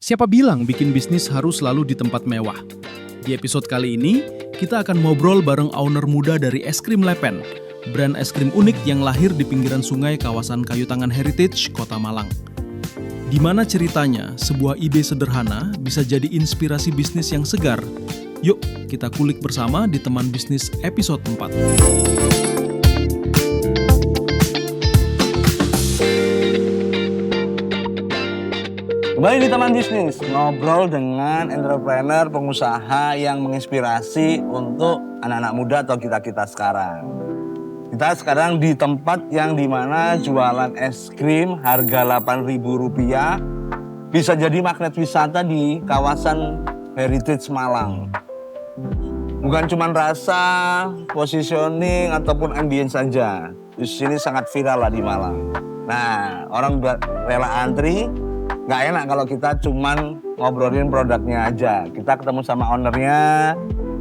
Siapa bilang bikin bisnis harus selalu di tempat mewah? Di episode kali ini, kita akan ngobrol bareng owner muda dari Es Krim Lepen, brand es krim unik yang lahir di pinggiran sungai kawasan Kayu Tangan Heritage, Kota Malang. Di mana ceritanya, sebuah ide sederhana bisa jadi inspirasi bisnis yang segar. Yuk, kita kulik bersama di Teman Bisnis episode 4. Kembali di Teman Bisnis, ngobrol dengan entrepreneur, pengusaha yang menginspirasi untuk anak-anak muda atau kita-kita sekarang. Kita sekarang di tempat yang dimana jualan es krim harga Rp8.000 bisa jadi magnet wisata di kawasan Heritage Malang. Bukan cuma rasa, positioning, ataupun ambience saja. Di sini sangat viral lah di Malang. Nah, orang rela antri. Nggak enak kalau kita cuman ngobrolin produknya aja. Kita ketemu sama ownernya.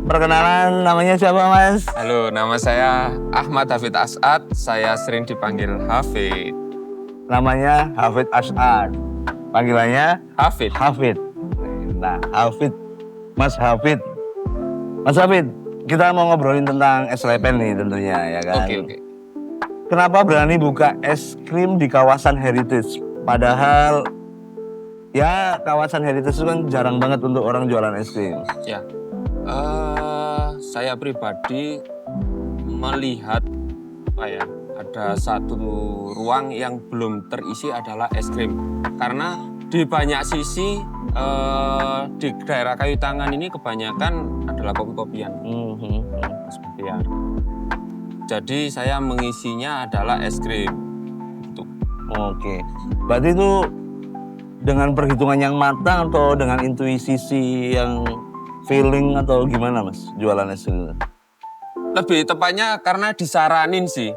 Perkenalan, namanya siapa Mas? Halo, nama saya Ahmad Hafid As'ad. Saya sering dipanggil Hafid. Namanya Hafid As'ad. Panggilannya? Hafid. Hafid. Nah, Hafid. Mas Hafid. Mas Hafid, kita mau ngobrolin tentang es lepen nih tentunya, ya kan? Oke. Kenapa berani buka es krim di kawasan Heritage? Padahal ya kawasan Heritage itu kan jarang banget untuk orang jualan es krim. Ya, saya pribadi melihat ada satu ruang yang belum terisi adalah es krim. Karena di banyak sisi di daerah Kayu Tangan ini kebanyakan adalah kopi-kopian. Seperti ya. Jadi saya mengisinya adalah es krim. Oke, berarti itu dengan perhitungan yang matang atau dengan intuisi yang feeling atau gimana Mas jualan es krim? Lebih tepatnya karena disaranin sih.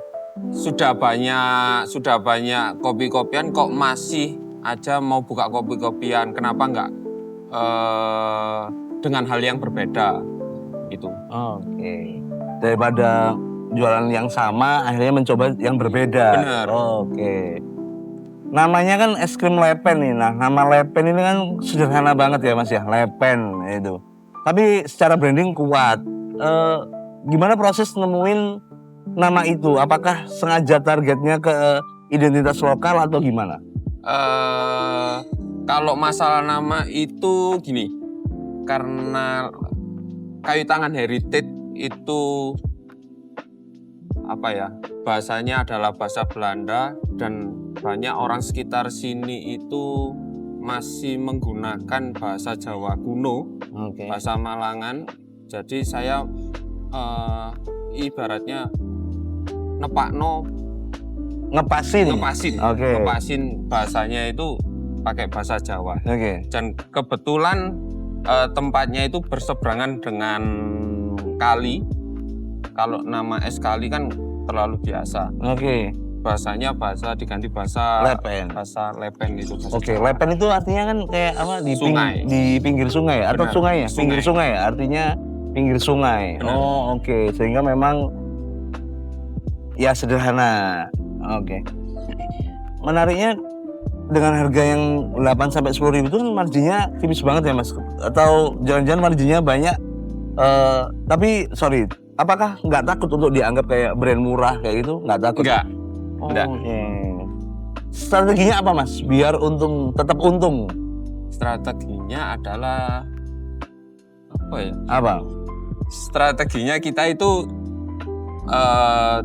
Sudah banyak kopi-kopian kok masih aja mau buka kopi-kopian. Kenapa enggak dengan hal yang berbeda gitu. Oke. Daripada jualan yang sama akhirnya mencoba yang berbeda. Benar. Oke. Namanya kan es krim lepen nih. Nah, nama lepen ini kan sederhana banget ya Mas ya, lepen itu. Tapi secara branding kuat. Gimana proses nemuin nama itu? Apakah sengaja targetnya ke identitas lokal atau gimana? Kalau masalah nama itu gini, karena Kayu Tangan Heritage itu bahasanya adalah bahasa Belanda dan banyak orang sekitar sini itu masih menggunakan bahasa Jawa kuno, bahasa Malangan. Jadi saya ibaratnya ngepasin bahasanya itu pakai bahasa Jawa. Dan kebetulan tempatnya itu berseberangan dengan kali. Kalau nama es kali kan terlalu biasa. Bahasanya diganti bahasa lepen. Bahasa lepen itu. Lepen itu artinya kan kayak apa di pinggir sungai atau sungai ya? Pinggir sungai ya, artinya pinggir sungai. Benar. Sehingga memang ya sederhana. Menariknya dengan harga yang 8 sampai 10 ribu itu kan marginnya tipis banget ya Mas? Atau jangan-jangan marginnya banyak? Tapi sorry, apakah nggak takut untuk dianggap kayak brand murah kayak gitu? Nggak takut? Enggak. Strateginya apa Mas? Biar tetap untung. Strateginya adalah Apa? Strateginya kita itu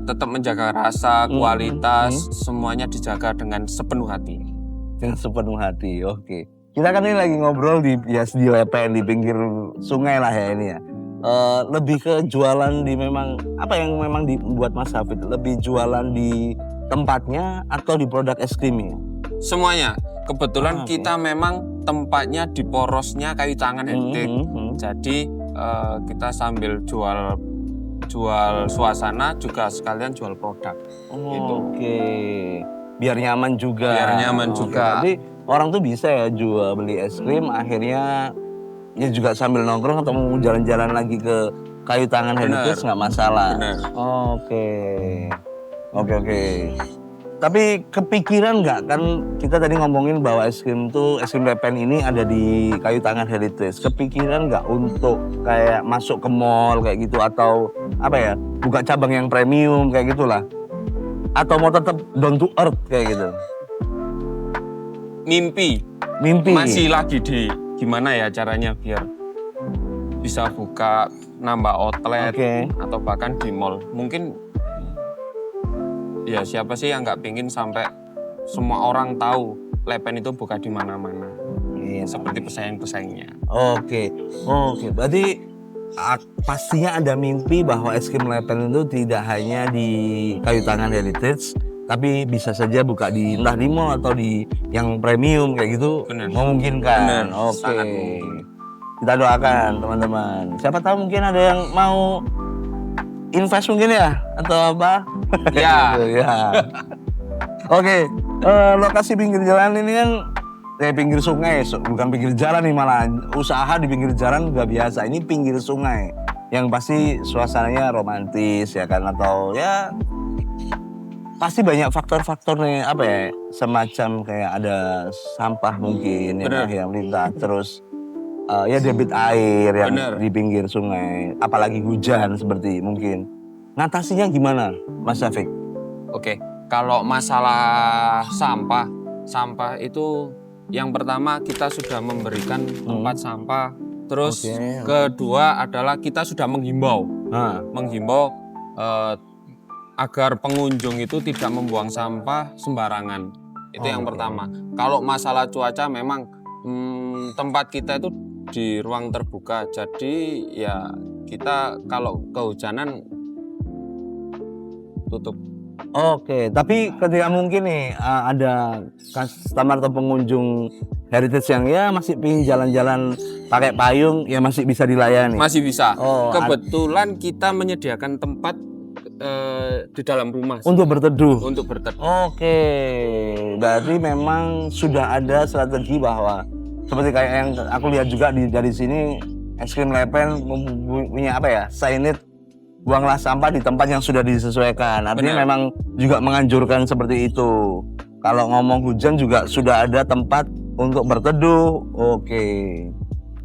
tetap menjaga rasa, kualitas, semuanya dijaga dengan sepenuh hati. Dengan sepenuh hati, oke. Kita kan ini lagi ngobrol di lepen, di pinggir sungai lah ya ini ya. Lebih ke jualan apa yang memang dibuat Mas Hafid? Lebih jualan di tempatnya atau di produk es krimnya? Semuanya. Kebetulan kita memang tempatnya di porosnya Kayu Tangan Heritage. Jadi kita sambil jual suasana juga sekalian jual produk. Biar nyaman juga. Jadi orang tuh bisa ya beli es krim akhirnya ya juga sambil nongkrong atau mau jalan-jalan lagi ke Kayu Tangan Heritage nggak masalah. Bener. Oke. Tapi kepikiran nggak kan kita tadi ngomongin bahwa es krim lepen ini ada di Kayu Tangan Heritage. Kepikiran nggak untuk kayak masuk ke mall kayak gitu atau apa ya buka cabang yang premium kayak gitulah? Atau mau tetap down to earth kayak gitu? Mimpi masih lagi di gimana ya caranya biar bisa buka nambah outlet atau bahkan di mall. Mungkin ya siapa sih yang nggak pingin sampai semua orang tahu Lepen itu buka di mana-mana. Iya, seperti pesaing-pesaingnya. Oke. Berarti pastinya ada mimpi bahwa es krim Lepen itu tidak hanya di Kayu Tangan Heritage, tapi bisa saja buka di entah di mall atau di yang premium kayak gitu. Bener. Memungkinkan. Bener, Oke. sangat mungkin. Kita doakan teman-teman. Siapa tahu mungkin ada yang mau invest mungkin ya atau apa? Ya. Ya. Oke. Lokasi pinggir jalan ini kan pinggir sungai, bukan pinggir jalan nih malah usaha di pinggir jalan nggak biasa. Ini pinggir sungai yang pasti suasananya romantis ya kan atau ya pasti banyak faktor-faktor nih apa ya semacam kayak ada sampah mungkin yang melintas terus ya debit air yang di pinggir sungai apalagi hujan seperti mungkin ngatasinya gimana Mas Syafiq? Oke, kalau masalah sampah itu yang pertama kita sudah memberikan tempat sampah. Terus kedua adalah kita sudah menghimbau agar pengunjung itu tidak membuang sampah sembarangan. Itu yang pertama. Kalau masalah cuaca memang tempat kita itu di ruang terbuka. Jadi ya kita kalau kehujanan tutup. Oke, tapi ketika mungkin nih ada customer atau pengunjung heritage yang ya masih pingin jalan-jalan pakai payung ya masih bisa dilayani. Masih bisa. Kebetulan kita menyediakan tempat di dalam rumah. Untuk berteduh. Untuk berteduh. Oke, berarti memang sudah ada strategi bahwa seperti kayak yang aku lihat juga dari sini es krim Lepen punya apa ya signage buanglah sampah di tempat yang sudah disesuaikan. Artinya memang juga menganjurkan seperti itu. Kalau ngomong hujan juga sudah ada tempat untuk berteduh. Oke.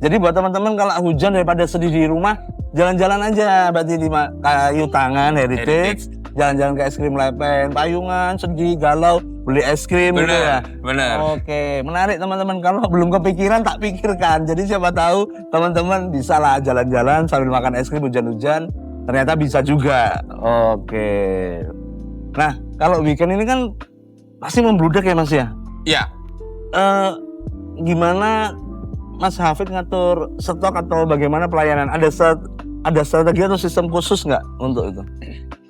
Jadi buat teman-teman kalau hujan daripada sedih di rumah, jalan-jalan aja berarti di Kayu Tangan Heritage. Jalan-jalan ke es krim Lepen, payungan, sedih, galau, beli es krim gitu ya. Benar. Oke, menarik teman-teman. Kalau belum kepikiran tak pikirkan. Jadi siapa tahu teman-teman bisa lah jalan-jalan sambil makan es krim hujan-hujan. Ternyata bisa juga. Oke. Nah, kalau weekend ini kan pasti membludak ya Mas ya? Iya. Gimana Mas Hafid ngatur stok atau bagaimana pelayanan? Ada strategi atau sistem khusus nggak untuk itu?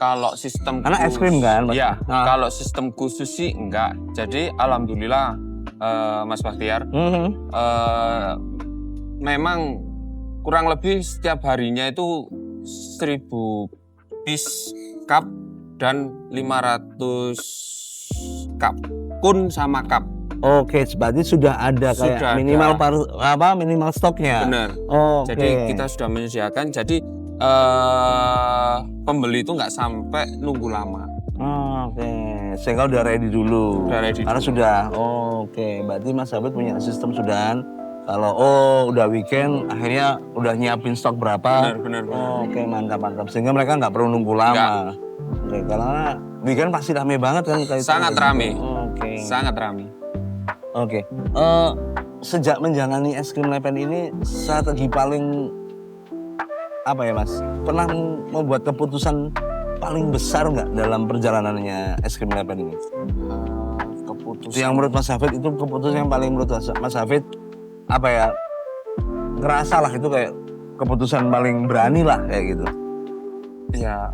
Kalau sistem karena es krim kan? Iya. Kalau sistem khusus sih enggak. Jadi alhamdulillah Mas Bakhtiar, memang kurang lebih setiap harinya itu 1000 piece cup dan 500 cup kun sama cup. Oke, berarti sudah ada kayak minimal stoknya. Benar. Jadi kita sudah menyediakan. Jadi pembeli itu nggak sampai nunggu lama. Oke, sehingga udah ready dulu. Karena sudah. Oke, berarti Mas Hafid punya sistem sudahan. Kalau udah weekend akhirnya udah nyiapin stok berapa. Benar. Oke, mantap. Sehingga mereka nggak perlu nunggu lama. Oke, karena weekend pasti rame banget kan. Sangat rame. Oke. Sangat rame. Oke. Sejak menjalani es krim Lepen ini strategi paling apa ya Mas? Pernah membuat keputusan paling besar nggak dalam perjalanannya es krim Lepen ini? Keputusan yang menurut Mas Hafid itu keputusan yang paling menurut Mas Hafid apa ya ngerasa lah itu kayak keputusan paling berani lah kayak gitu. Ya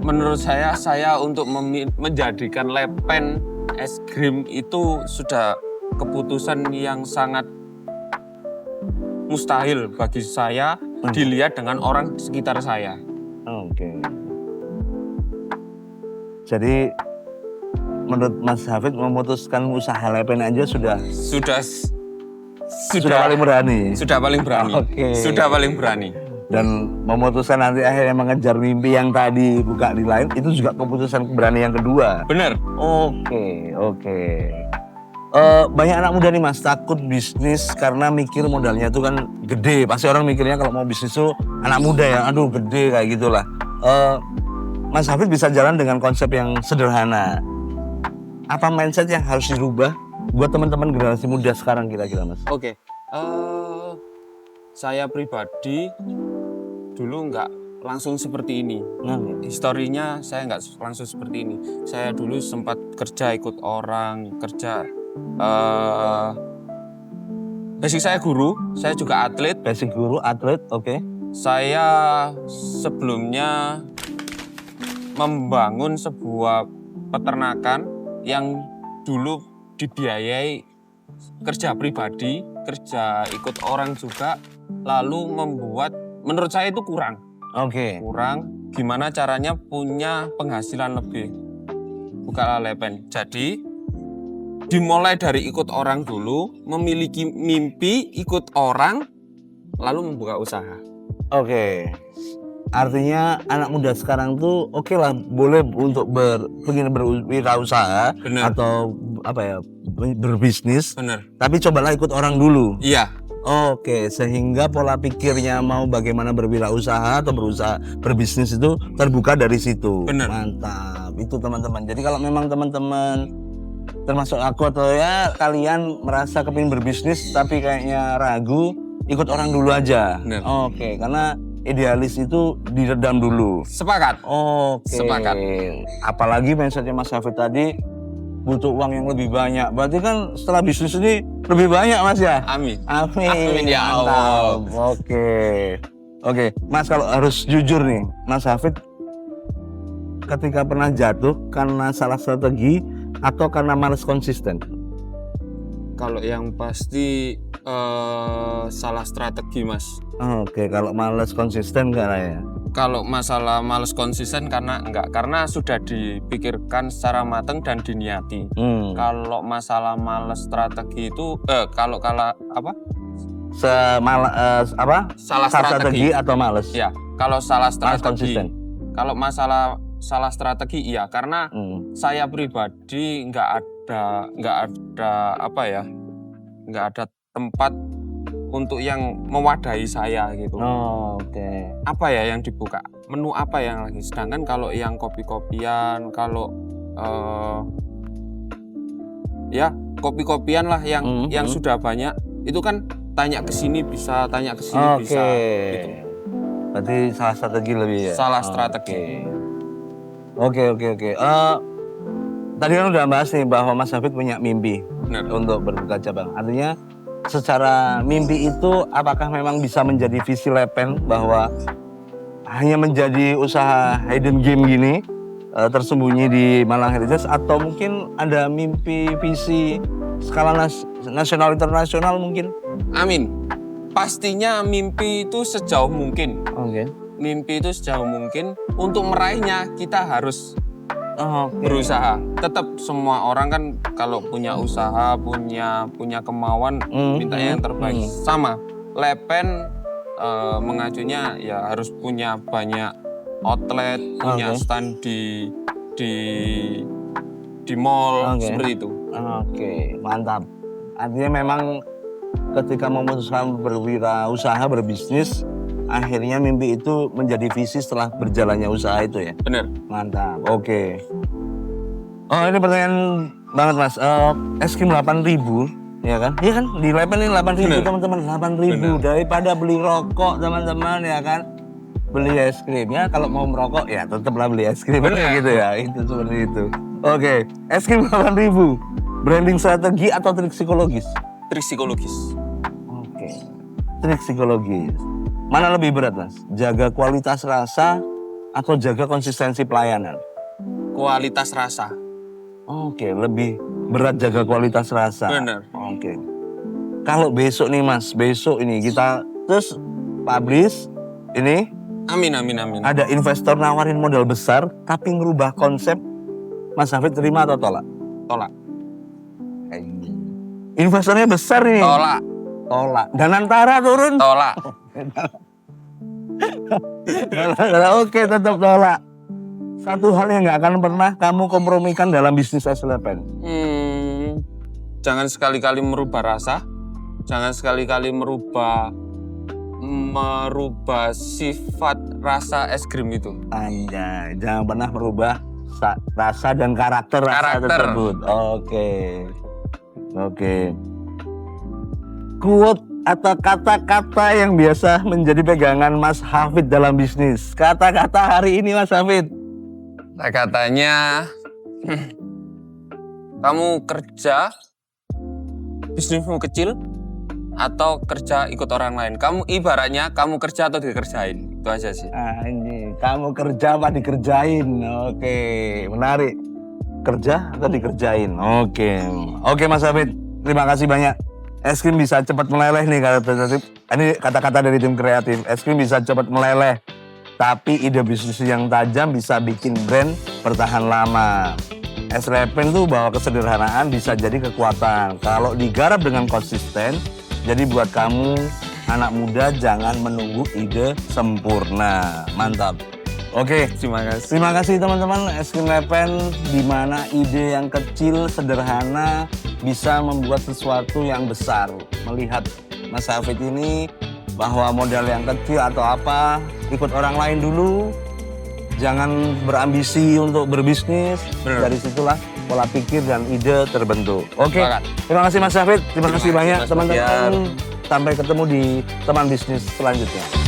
menurut saya untuk menjadikan Lepen es krim itu sudah keputusan yang sangat mustahil bagi saya dilihat dengan orang sekitar saya. Oke. Jadi menurut Mas Hafid memutuskan usaha Lepen aja sudah paling berani. Oke. Sudah paling berani. dan memutuskan nanti akhirnya mengejar mimpi yang tadi buka di lain, itu juga keputusan berani yang kedua. Bener. Oke. Banyak anak muda nih Mas takut bisnis karena mikir modalnya itu kan gede. Pasti orang mikirnya kalau mau bisnis tuh anak muda ya, aduh gede kayak gitulah. Mas Hafid bisa jalan dengan konsep yang sederhana. Apa mindset yang harus dirubah buat teman-teman generasi muda sekarang kira-kira Mas? Oke. Saya pribadi dulu nggak langsung seperti ini. Historinya saya nggak langsung seperti ini. Saya dulu sempat kerja ikut orang, basic saya guru, saya juga atlet. Basic guru, atlet, oke. Saya sebelumnya membangun sebuah peternakan yang dulu dibiayai kerja pribadi, kerja ikut orang juga, lalu membuat, menurut saya itu kurang. Oke. Kurang, gimana caranya punya penghasilan lebih. Buka lepen. Jadi, dimulai dari ikut orang dulu, memiliki mimpi, ikut orang, lalu membuka usaha. Oke. Artinya anak muda sekarang tuh oke lah boleh untuk ingin berwirausaha Bener. atau apa ya berbisnis, Bener. tapi cobalah ikut orang dulu. Iya. Oke, sehingga pola pikirnya mau bagaimana berwirausaha atau berusaha berbisnis itu terbuka dari situ. Bener. Mantap. Itu teman-teman. Jadi kalau memang teman-teman termasuk aku atau ya kalian merasa kepingin berbisnis tapi kayaknya ragu, ikut orang dulu aja. Bener. Oke, karena idealis itu diredam dulu. Sepakat. Oke. Sepakat. Apalagi mindsetnya Mas Hafid tadi butuh uang yang lebih banyak. Berarti kan setelah bisnis ini lebih banyak Mas ya? Amin. Amin. Amin ya Mantap. Allah. Oke. Mas kalau harus jujur nih, Mas Hafid ketika pernah jatuh karena salah strategi atau karena malas konsisten? Kalau yang pasti salah strategi, Mas. Oke, kalau malas konsisten karena ya. Kalau masalah males konsisten karena sudah dipikirkan secara matang dan diniati. Kalau masalah males strategi itu kalau salah strategi atau malas? ya, kalau salah Malas strategi. konsisten. Kalau masalah salah strategi iya, karena saya pribadi nggak ada tempat untuk yang mewadahi saya gitu. Oke. Apa ya yang dibuka, menu apa yang lagi, sedangkan kalau yang kopi-kopian, kalau ya kopi-kopian lah yang sudah banyak itu kan tanya ke sini bisa, tanya ke sini bisa gitu. Berarti salah strategi lebih ya. Salah strategi. Oke. Tadi kan udah bahas nih bahwa Mas Hafid punya mimpi Benar. untuk berbuka cabang. Artinya secara mimpi itu apakah memang bisa menjadi visi Lepen bahwa hanya menjadi usaha hidden game gini tersembunyi di Malang Heritage, atau mungkin ada mimpi visi skala nasional internasional mungkin? Amin. Pastinya mimpi itu sejauh mungkin. Oke. Mimpi itu sejauh mungkin. Untuk meraihnya kita harus berusaha. Tetap semua orang kan kalau punya usaha, punya kemauan, mintanya yang terbaik. Sama, Lepen mengacunya ya harus punya banyak outlet, punya stand di mall, seperti itu. Oke, mantap. Artinya memang ketika memutuskan berwirausaha, berbisnis, akhirnya mimpi itu menjadi visi setelah berjalannya usaha itu ya? Bener. Mantap, oke. Oh, ini pertanyaan banget Mas. Es krim 8.000, ya kan? Iya kan? Di Lepen ini 8.000 teman-teman, 8.000 daripada beli rokok teman-teman ya kan? Beli es krim ya, kalau mau merokok ya tetaplah beli es krim gitu ya. Itu seperti itu. Oke, es krim 8.000. Branding strategi atau trik psikologis? Trik psikologis. Oke. Trik psikologis. Mana lebih berat Mas? Jaga kualitas rasa atau jaga konsistensi pelayanan? Kualitas rasa. Oke, lebih berat jaga kualitas rasa. Bener. Oke. Kalau besok nih Mas, besok ini kita terus publish ini. Amin. Ada investor nawarin modal besar tapi ngerubah konsep, Mas Hafid terima atau tolak? Tolak. Investornya besar nih. Tolak. Tolak. Dan antara turun. Tolak. Oke, tetap nolak. Satu hal yang nggak akan pernah kamu kompromikan dalam bisnis S11. Jangan sekali-kali merubah rasa, jangan sekali-kali merubah sifat rasa es krim itu. Anjay, jangan pernah merubah rasa dan karakter rasa tersebut. Oke. Quote atau kata-kata yang biasa menjadi pegangan Mas Hafid dalam bisnis. Kata-kata hari ini Mas Hafid. Katanya, kamu kerja, bisnismu kecil, atau kerja ikut orang lain. Kamu ibaratnya kamu kerja atau dikerjain. Itu aja sih. Ini kamu kerja apa dikerjain? Oke, menarik. Kerja atau dikerjain? Oke Mas Hafid. Terima kasih banyak. Es krim bisa cepat meleleh nih ini kata-kata dari tim kreatif. Es krim bisa cepat meleleh. Tapi ide bisnis yang tajam bisa bikin brand bertahan lama. S11 tuh bawa kesederhanaan bisa jadi kekuatan. Kalau digarap dengan konsisten, jadi buat kamu anak muda jangan menunggu ide sempurna. Mantap. Oke, Terima kasih. terima kasih teman-teman. Es krim Lepen di mana ide yang kecil, sederhana bisa membuat sesuatu yang besar. Melihat Mas Hafid ini bahwa modal yang kecil atau apa, ikut orang lain dulu. Jangan berambisi untuk berbisnis. Bener. Dari situlah pola pikir dan ide terbentuk. Oke, Sepakat. terima kasih Mas Hafid. Terima kasih banyak Mas teman-teman. Bastian. Sampai ketemu di teman bisnis selanjutnya.